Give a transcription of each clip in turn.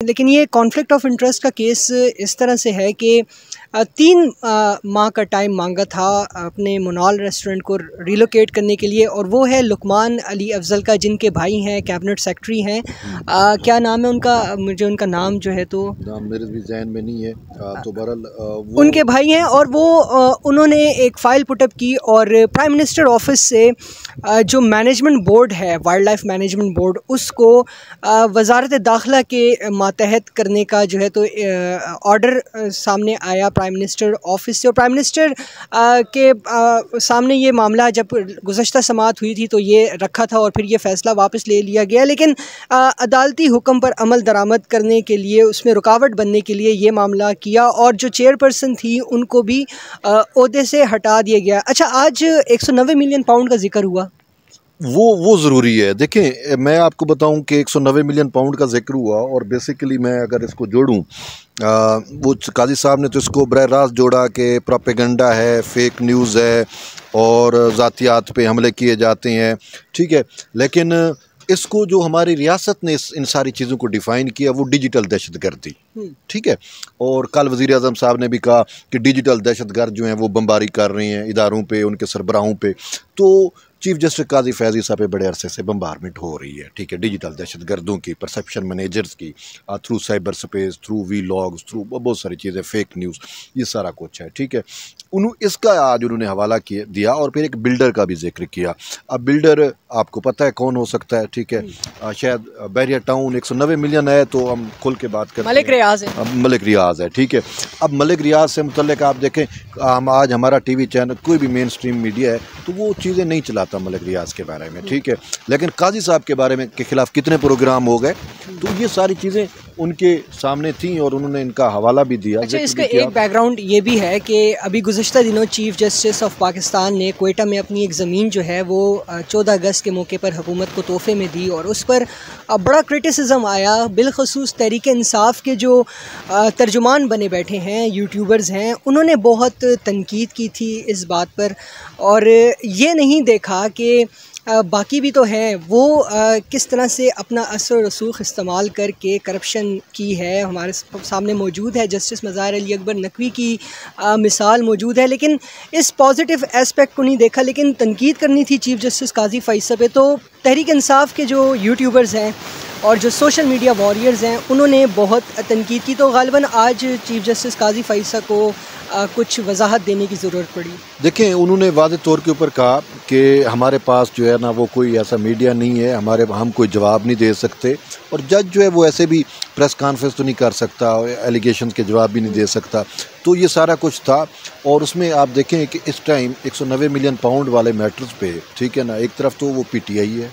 لیکن یہ conflict of interest کا کیس اس طرح سے ہے کہ 3 ماہ کا ٹائم مانگا تھا اپنے منال ریسٹورنٹ کو ریلوکیٹ کرنے کے لیے، اور وہ ہے لقمان علی افضل کا، جن کے بھائی ہیں، کیبنٹ سیکرٹری ہیں۔ کیا نام ہے ان کا؟ مجھے ان کا نام جو ہے تو نام میرے بھی ذہن میں نہیں ہے، تو بہرحال ان کے بھائی ہیں، اور وہ انہوں نے ایک فائل پٹ اپ کی اور پرائم منسٹر آفس سے جو مینجمنٹ بورڈ ہے، وائلڈ لائف مینجمنٹ بورڈ، اس کو وزارت داخلہ کے ماتحت کرنے کا جو ہے تو آرڈر سامنے آیا پرائم منسٹر آفس سے، اور پرائم منسٹر کے سامنے یہ معاملہ جب گزشتہ سماعت ہوئی تھی تو یہ رکھا تھا، اور پھر یہ فیصلہ واپس لے لیا گیا، لیکن عدالتی حکم پر عمل درآمد کرنے کے لیے، اس میں رکاوٹ بننے کے لیے یہ معاملہ کیا، اور جو چیئر پرسن تھی ان کو بھی عہدے سے ہٹا دیا گیا۔ اچھا، آج 190 ملین پاؤنڈ کا ذکر ہوا، وہ ضروری ہے۔ دیکھیں، میں آپ کو بتاؤں کہ 190 ملین پاؤنڈ کا ذکر ہوا، اور بیسیکلی میں اگر اس کو جوڑوں، وہ قاضی صاحب نے تو اس کو براہ راست جوڑا کہ پروپیگنڈا ہے، فیک نیوز ہے، اور ذاتیات پہ حملے کیے جاتے ہیں، ٹھیک ہے۔ لیکن اس کو جو ہماری ریاست نے ان ساری چیزوں کو ڈیفائن کیا، وہ ڈیجیٹل دہشت گردی، ٹھیک ہے۔ اور کل وزیر اعظم صاحب نے بھی کہا کہ ڈیجیٹل دہشت گرد جو ہیں وہ بمباری کر رہے ہیں اداروں پہ، ان کے سربراہوں پہ، تو چیف جسٹس قاضی فیاضی صاحب پہ بڑے عرصے سے بمبارمنٹ ہو رہی ہے، ٹھیک ہے، ڈیجیٹل دہشت گردوں کی، پرسیپشن مینیجرز کی، تھرو سائبر سپیس، تھرو وی لاگز، تھرو بہت ساری چیزیں، فیک نیوز، یہ سارا کچھ ہے، ٹھیک ہے۔ اس کا آج انہوں نے حوالہ دیا، اور پھر ایک بلڈر کا بھی ذکر کیا۔ اب بلڈر آپ کو پتہ ہے کون ہو سکتا ہے، ٹھیک ہے، شاید بحریہ ٹاؤن 190 ملین ہے تو ہم کھل کے بات کرتے ہیں، ملک ریاض ہے، ملک ریاض ہے، ٹھیک ہے۔ اب ملک ریاض سے متعلق آپ دیکھیں، آج ہمارا ٹی وی چینل، کوئی بھی مین سٹریم میڈیا ہے تو وہ چیزیں نہیں چلاتا ملک ریاض کے بارے میں، ٹھیک ہے، لیکن قاضی صاحب کے بارے میں کے خلاف کتنے پروگرام ہو گئے، تو یہ ساری چیزیں ان کے سامنے تھیں، اور انہوں نے ان کا حوالہ بھی دیا۔ اچھا، اس کا ایک بیک گراؤنڈ یہ بھی ہے کہ ابھی گزشتہ دنوں چیف جسٹس آف پاکستان نے کوئٹہ میں اپنی ایک زمین جو ہے وہ 14 اگست کے موقع پر حکومت کو تحفے میں دی، اور اس پر بڑا کرٹیسزم آیا، بالخصوص تحریک انصاف کے جو ترجمان بنے بیٹھے ہیں، یوٹیوبرز ہیں، انہوں نے بہت تنقید کی تھی اس بات پر، اور یہ نہیں دیکھا کہ باقی بھی تو ہیں، وہ کس طرح سے اپنا اثر و رسوخ استعمال کر کے کرپشن کی ہے۔ ہمارے سامنے موجود ہے جسٹس مظاہر علی اکبر نقوی کی مثال موجود ہے، لیکن اس پازیٹیو اسپیکٹ کو نہیں دیکھا، لیکن تنقید کرنی تھی چیف جسٹس قاضی فیصل پہ، تو تحریک انصاف کے جو یوٹیوبرز ہیں اور جو سوشل میڈیا واریئرز ہیں انہوں نے بہت تنقید کی، تو غالباً آج چیف جسٹس قاضی فیصل کو کچھ وضاحت دینے کی ضرورت پڑی۔ دیکھیں، انہوں نے واضح طور کے اوپر کہا کہ ہمارے پاس جو ہے نا وہ کوئی ایسا میڈیا نہیں ہے، ہم کوئی جواب نہیں دے سکتے، اور جج جو ہے وہ ایسے بھی پریس کانفرنس تو نہیں کر سکتا، ایلیگیشنز کے جواب بھی نہیں دے سکتا، تو یہ سارا کچھ تھا۔ اور اس میں آپ دیکھیں کہ اس ٹائم 190 ملین پاؤنڈ والے میٹرز پہ، ٹھیک ہے نا، ایک طرف تو وہ پی ٹی آئی ہے،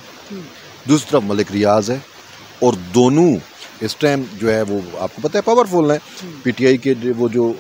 دوسری طرف ملک ریاض ہے، اور دونوں اس ٹائم جو ہے وہ آپ کو پتہ ہے پاورفل ہیں۔ پی ٹی آئی کے وہ جو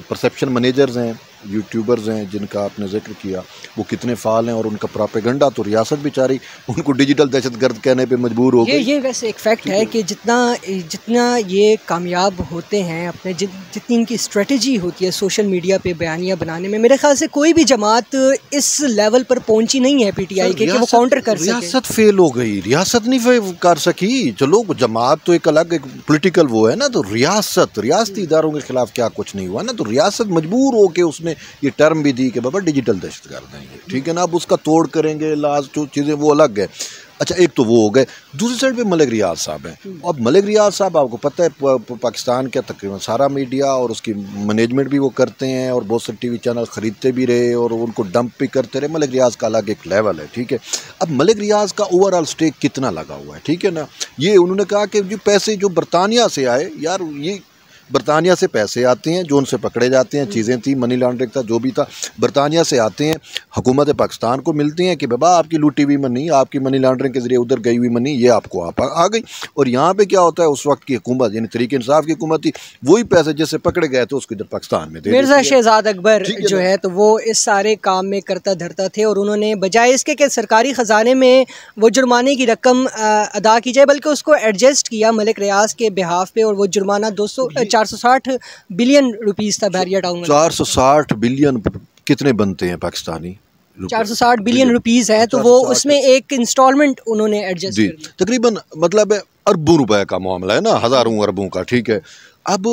پرسیپشن مینیجرز ہیں، یوٹیوبرز ہیں جن کا آپ نے ذکر کیا، وہ کتنے فعال ہیں، اور ان کا پروپیگنڈا تو ریاست بیچاری ان کو ڈیجیٹل دہشت گرد کہنے پہ مجبور ہو گئی۔ یہ ویسے ایک فیکٹ ہے کہ جتنا یہ کامیاب ہوتے ہیں، اپنے جتنی ان کی اسٹریٹجی ہوتی ہے سوشل میڈیا پہ بیانیہ بنانے میں، میرے خیال سے کوئی بھی جماعت اس لیول پر پہنچی نہیں ہے پی ٹی آئی کے کہ وہ کاؤنٹر کر سکے۔ ریاست فیل ہو گئی، ریاست نہیں کر سکی، چلو جماعت تو ایک الگ ایک پولیٹیکل وہ ہے نا، تو ریاستی اداروں کے خلاف کیا کچھ نہیں ہوا نا، تو ریاست مجبور ہو کے اس نے یہ ٹرم بھی دی کہ بابا ڈیجیٹل دہشت گرد ہیں، ٹھیک ہے نا، اب اس کا توڑ کریں گے، لاز جو چیزیں وہ الگ ہے۔ اچھا، ایک تو وہ ہو گئے، دوسری سائڈ پہ ملک ریاض صاحب ہیں۔ اب ملک ریاض صاحب آپ کو پتہ ہے پاکستان کا تقریباً سارا میڈیا اور اس کی مینجمنٹ بھی وہ کرتے ہیں، اور بہت سے ٹی وی چینل خریدتے بھی رہے اور ان کو ڈمپ بھی کرتے رہے۔ ملک ریاض کا الگ ایک لیول ہے، ٹھیک ہے۔ اب ملک ریاض کا اوور آل سٹیک کتنا لگا ہوا ہے، ٹھیک ہے نا، یہ انہوں نے کہا کہ جو پیسے جو برطانیہ سے آئے، یار یہ برطانیہ سے پیسے آتے ہیں جو ان سے پکڑے جاتے ہیں، چیزیں تھیں، منی لانڈرنگ تھا، جو بھی تھا، برطانیہ سے آتے ہیں، حکومت پاکستان کو ملتے ہیں کہ بابا آپ کی لوٹی ہوئی منی، آپ کی منی لانڈرنگ کے ذریعے ادھر گئی ہوئی منی یہ آپ کو آ گئی، اور یہاں پہ کیا ہوتا ہے، اس وقت کی حکومت یعنی تحریک انصاف کی حکومت تھی، وہی پیسے جس سے پکڑے گئے تھے اس کو ادھر پاکستان میں دے دیتے ہیں۔ مرزا شہزاد اکبر جو ہے تو وہ اس سارے کام میں کرتا دھرتا تھے، اور انہوں نے بجائے اس کے کہ سرکاری خزانے میں وہ جرمانے کی رقم ادا کی جائے، بلکہ اس کو ایڈجسٹ کیا ملک ریاض کے بہاف پہ، اور وہ جرمانہ 460 بلین روپیز تھا بحریہ ٹاؤن میں۔ 460 بلین کتنے بنتے ہیں پاکستانی؟ 460 بلین روپیز ہے، تو وہ اس میں ایک انسٹالمنٹ انہوں نے ایڈجسٹ جی تقریباً مطلب اربوں روپے کا معاملہ ہے نا، ہزاروں اربوں کا، ٹھیک ہے. اب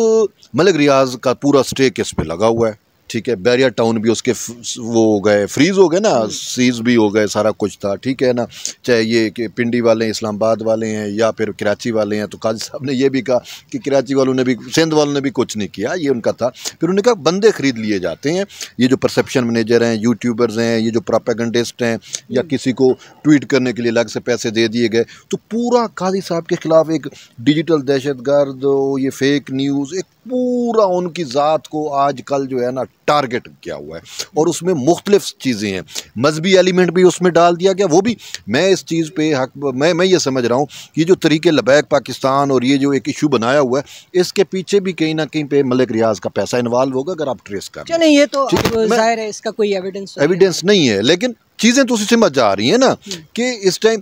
ملک ریاض کا پورا سٹیک اس پہ لگا ہوا ہے، ٹھیک ہے. بیریا ٹاؤن بھی اس کے وہ ہو گئے، فریز ہو گئے نا، سیز بھی ہو گئے، سارا کچھ تھا، ٹھیک ہے نا. چاہے یہ کہ پنڈی والے ہیں، اسلام آباد والے ہیں، یا پھر کراچی والے ہیں. تو قاضی صاحب نے یہ بھی کہا کہ کراچی والوں نے بھی، سندھ والوں نے بھی کچھ نہیں کیا، یہ ان کا تھا. پھر انہوں نے کہا بندے خرید لیے جاتے ہیں، یہ جو پرسیپشن مینیجر ہیں، یوٹیوبرز ہیں، یہ جو پراپیگنڈسٹ ہیں، یا کسی کو ٹویٹ کرنے کے لیے الگ سے پیسے دے دیے گئے. تو پورا قاضی صاحب کے خلاف ایک ڈیجیٹل دہشت گرد، یہ فیک نیوز، ایک پورا ان کی ذات کو آج کل جو ہے نا ٹارگٹ کیا ہوا ہے. اور اس میں مختلف چیزیں ہیں، مذہبی ایلیمنٹ بھی اس میں ڈال دیا گیا. وہ بھی میں اس چیز پہ حق میں یہ سمجھ رہا ہوں، یہ جو طریقے لبیک پاکستان اور یہ جو ایک ایشو بنایا ہوا ہے، اس کے پیچھے بھی کہیں نہ کہیں پہ ملک ریاض کا پیسہ انوالو ہوگا، اگر آپ ٹریس کر چلیں. یہ تو ظاہر ہے اس کا کوئی ایویڈنس نہیں ہے، لیکن چیزیں تو اسی سمجھ جا رہی ہیں نا کہ اس ٹائم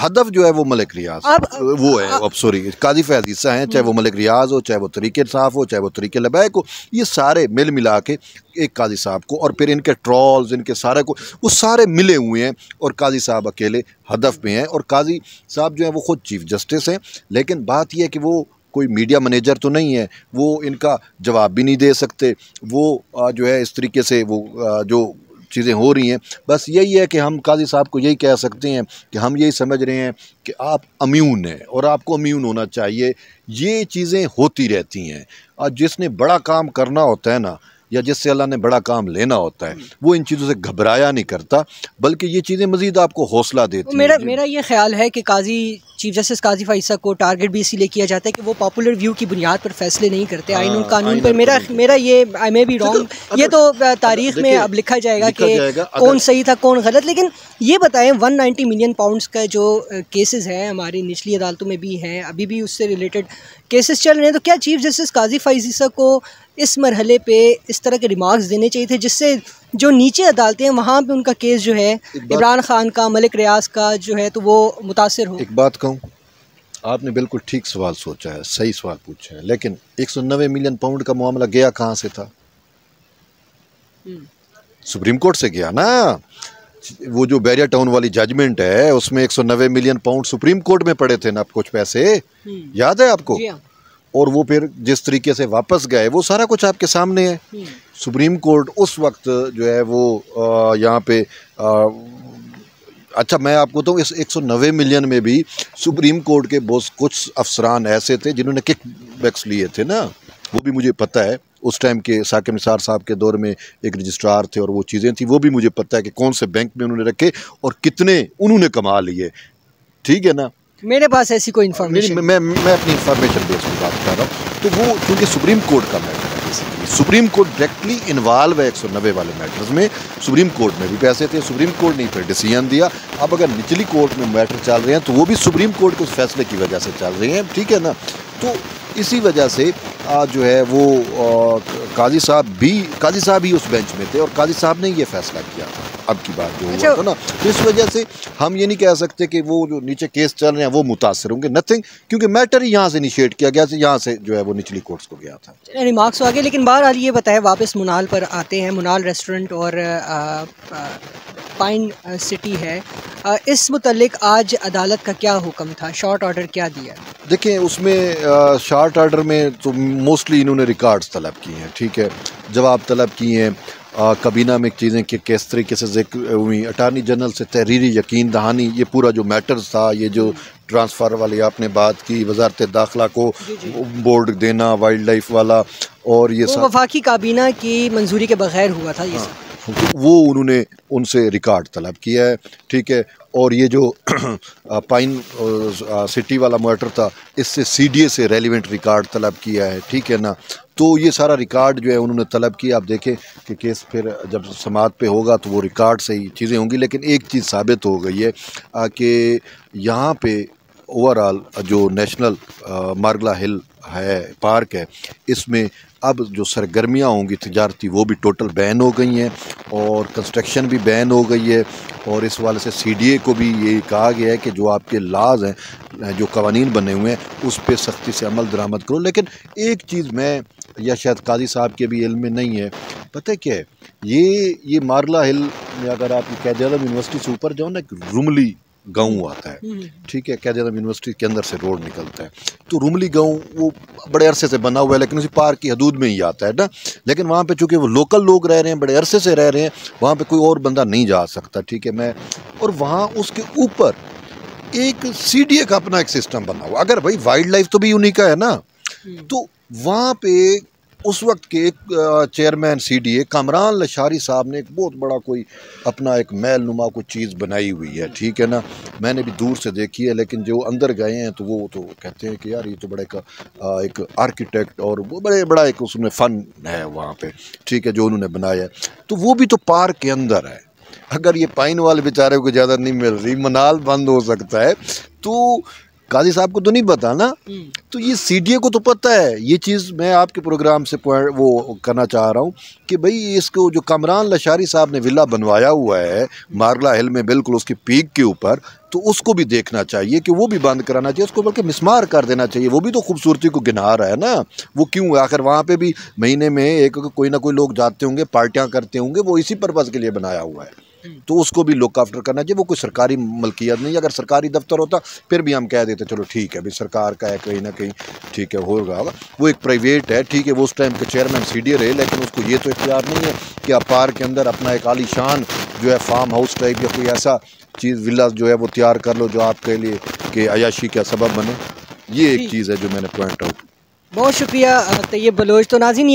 ہدف جو ہے وہ ملک ریاض وہ ہے. اب سوری قاضی فیض عیسیٰ ہیں، چاہے وہ ملک ریاض ہو، چاہے وہ طریقے صاف ہو، چاہے وہ طریقے لبیک ہو، یہ سارے مل ملا کے ایک قاضی صاحب کو، اور پھر ان کے ٹرولز، ان کے سارے کو، وہ سارے ملے ہوئے ہیں، اور قاضی صاحب اکیلے ہدف پہ ہیں. اور قاضی صاحب جو ہیں وہ خود چیف جسٹس ہیں، لیکن بات یہ ہے کہ وہ کوئی میڈیا منیجر تو نہیں ہے، وہ ان کا جواب بھی نہیں دے سکتے. وہ جو ہے اس طریقے سے وہ جو چیزیں ہو رہی ہیں، بس یہی ہے کہ ہم قاضی صاحب کو یہی کہہ سکتے ہیں کہ ہم یہی سمجھ رہے ہیں کہ آپ امیون ہیں، اور آپ کو امیون ہونا چاہیے. یہ چیزیں ہوتی رہتی ہیں، اور جس نے بڑا کام کرنا ہوتا ہے نا، یا جس سے اللہ نے بڑا کام لینا ہوتا ہے، وہ ان چیزوں سے گھبرایا نہیں کرتا، بلکہ یہ چیزیں مزید آپ کو حوصلہ دیتی ہیں. میرا یہ خیال ہے کہ چیف جسٹس قاضی فیض عیسیٰ کو ٹارگٹ بھی اسی لیے کیا جاتا ہے کہ وہ پاپولر ویو کی بنیاد پر فیصلے نہیں کرتے آئین اور قانون پر. میرا یہ آئی مے بی رانگ، یہ تو تاریخ میں اب لکھا جائے گا کہ کون صحیح تھا کون غلط. لیکن یہ بتائیں 190 ملین پاؤنڈز کا جو کیسز ہیں ہماری نچلی عدالتوں میں بھی ہیں، ابھی بھی اس سے ریلیٹڈ کیسز چل رہے ہیں، تو کیا چیف جسٹس قاضی فیض عیسیٰ کو اس مرحلے پہ اس طرح کے ریمارکس دینے چاہیے تھے، جس سے جو نیچے عدالتیں ہیں وہاں پہ ان کا کیس جو ہے، عمران خان کا، ملک ریاض کا جو ہے، تو وہ متاثر ہو؟ ایک بات کہوں، آپ نے بالکل ٹھیک سوال سوچا ہے، صحیح سوال پوچھا ہے، لیکن 190 ملین پاؤنڈ کا معاملہ گیا کہاں سے تھا؟ سپریم کورٹ سے گیا نا. وہ جو بیریا ٹاؤن والی ججمنٹ ہے، اس میں 190 ملین پاؤنڈ سپریم کورٹ میں پڑے تھے نا کچھ پیسے، یاد ہے آپ کو؟ اور وہ پھر جس طریقے سے واپس گئے، وہ سارا کچھ آپ کے سامنے ہے. سپریم کورٹ اس وقت جو ہے وہ یہاں پہ اچھا میں آپ کو تو اس 190 ملین میں بھی سپریم کورٹ کے بہت کچھ افسران ایسے تھے جنہوں نے کک بیکس لیے تھے نا، وہ بھی مجھے پتہ ہے. اس ٹائم کے ثاقب نثار صاحب کے دور میں ایک رجسٹرار تھے، اور وہ چیزیں تھیں، وہ بھی مجھے پتہ ہے کہ کون سے بینک میں انہوں نے رکھے اور کتنے انہوں نے کما لیے. ٹھیک ہے نا، میرے پاس ایسی کوئی انفارمیشن میں اپنی انفارمیشن بیس پہ بات کر رہا ہوں. تو وہ چونکہ سپریم کورٹ کا میٹر ہے، سپریم کورٹ ڈائریکٹلی انوالو ہے 190 والے میٹرز میں. سپریم کورٹ میں بھی پیسے تھے، سپریم کورٹ نے پھر ڈیسیژن دیا. اب اگر نچلی کورٹ میں میٹر چل رہے ہیں تو وہ بھی سپریم کورٹ کے اس فیصلے کی وجہ سے چل رہے ہیں. ٹھیک ہے نا، تو اسی وجہ سے جو ہے وہ قاضی صاحب ہی اس بینچ میں تھے، اور قاضی صاحب نے یہ فیصلہ کیا تھا. اب کی بات جو ہوا تھا نا، تو اس وجہ سے ہم یہ نہیں کہہ سکتے کہ وہ جو نیچے کیس چل رہے ہیں وہ متاثر ہوں گے، نتھنگ، کیونکہ میٹر ہی یہاں سے انیشیٹ کیا گیا، یہاں سے جو ہے وہ نچلی کورٹس کو گیا تھا. ریمارکس ہو آگے. لیکن بہرحال یہ بتائے، واپس منال پر آتے ہیں. منال ریسٹورنٹ اور پائن سٹی ہے، اس متعلق آج عدالت کا کیا حکم تھا؟ شارٹ آرڈر کیا دیا؟ دیکھیں اس میں شارٹ آرڈر میں تو موسٹلی انہوں نے ریکارڈز طلب کی ہیں، ٹھیک ہے، جواب طلب کیے ہیں. کابینہ میں چیزیں کہ کس طریقے سے ذکر ہوئی، اٹارنی جنرل سے تحریری یقین دہانی، یہ پورا جو میٹرز تھا، یہ جو ٹرانسفر والی آپ نے بات کی، وزارت داخلہ کو بورڈ دینا وائلڈ لائف والا، اور یہ سب وفاقی کابینہ کی منظوری کے بغیر ہوا تھا یہ سب، وہ انہوں نے ان سے ریکارڈ طلب کیا ہے. ٹھیک ہے، اور یہ جو پائن سٹی والا میٹر تھا، اس سے سی ڈی اے سے ریلیونٹ ریکارڈ طلب کیا ہے. ٹھیک ہے نا، تو یہ سارا ریکارڈ جو ہے انہوں نے طلب کیا. آپ دیکھیں کہ کیس پھر جب سماعت پہ ہوگا تو وہ ریکارڈ سے ہی چیزیں ہوں گی. لیکن ایک چیز ثابت ہو گئی ہے کہ یہاں پہ اوورآل جو نیشنل مارگلہ ہل ہے، پارک ہے، اس میں اب جو سرگرمیاں ہوں گی تجارتی وہ بھی ٹوٹل بین ہو گئی ہیں، اور کنسٹرکشن بھی بین ہو گئی ہے. اور اس والے سے سی ڈی اے کو بھی یہ کہا گیا ہے کہ جو آپ کے لاز ہیں، جو قوانین بنے ہوئے ہیں، اس پہ سختی سے عمل درآمد کرو. لیکن ایک چیز میں یا شاید قاضی صاحب کے بھی علم میں نہیں ہے. پتہ کیا ہے یہ مارلا ہل میں اگر آپ قائد اعظم یونیورسٹی سے اوپر جاؤ نا ایک روملی گاؤں آتا ہے, ٹھیک ہے, قائد اعظم یونیورسٹی کے اندر سے روڈ نکلتا ہے. تو روملی گاؤں وہ بڑے عرصے سے بنا ہوا ہے لیکن اسی پارک کی حدود میں ہی آتا ہے نا. لیکن وہاں پہ چونکہ وہ لوکل لوگ رہ رہے ہیں, بڑے عرصے سے رہ رہے ہیں, وہاں پہ کوئی اور بندہ نہیں جا سکتا, ٹھیک ہے. اور وہاں اس کے اوپر ایک سی ڈی اے کا اپنا ایک سسٹم بنا ہوا. اگر بھائی وائلڈ لائف تو بھی انہی کا ہے نا, تو وہاں پہ اس وقت کے ایک chairman C D A Kamran Lashari صاحب نے ایک بہت بڑا کوئی اپنا ایک محل نما کوئی چیز بنائی ہوئی ہے, ٹھیک ہے نا. میں نے بھی دور سے دیکھی ہے لیکن جو اندر گئے ہیں تو وہ تو کہتے ہیں کہ یار یہ تو بڑا ایک آرکیٹیکٹ اور وہ بڑا ایک اس میں فن ہے وہاں پہ, ٹھیک ہے, جو انہوں نے بنایا ہے. تو وہ بھی تو پارک کے اندر ہے. اگر یہ پائن والے بیچارے کو زیادہ نہیں مل رہی, منال بند ہو سکتا ہے, تو قاضی صاحب کو تو نہیں پتا نا. تو یہ سی ڈی اے کو تو پتہ ہے. یہ چیز میں آپ کے پروگرام سے وہ کرنا چاہ رہا ہوں کہ بھئی اس کو جو کامران لشاری صاحب نے ولا بنوایا ہوا ہے مارلا ہل میں بالکل اس کی پیک کے اوپر, تو اس کو بھی دیکھنا چاہیے کہ وہ بھی بند کرانا چاہیے, اس کو بلکہ مسمار کر دینا چاہیے. وہ بھی تو خوبصورتی کو گنہا رہا ہے نا. وہ کیوں ہے آخر وہاں پہ بھی مہینے میں ایک کوئی نہ کوئی لوگ جاتے ہوں گے, پارٹیاں کرتے ہوں گے, وہ اسی پرپز کے لیے بنایا ہوا ہے. تو اس کو بھی لک آفٹر کرنا چاہیے. وہ کوئی سرکاری ملکیت نہیں. اگر سرکاری دفتر ہوتا پھر بھی ہم کہہ دیتے چلو ٹھیک ہے بھائی سرکار کا ہے کہیں نہ کہیں, ٹھیک ہے, ہوگا. وہ ایک پرائیویٹ ہے, ٹھیک ہے, وہ اس ٹائم کے چیئرمین سی ڈی اے رہے, لیکن اس کو یہ تو اختیار نہیں ہے کہ آپ پارک کے اندر اپنا ایک عالی شان جو ہے فارم ہاؤس ٹائپ یا کوئی ایسا چیز ولا جو ہے وہ تیار کر لو جو آپ کے لیے کہ عیاشی کا سبب بنے. یہ ایک چیز ہے جو میں نے پوائنٹ آؤٹ. بہت شکریہ طیب بلوچ. تو ناظرین یہ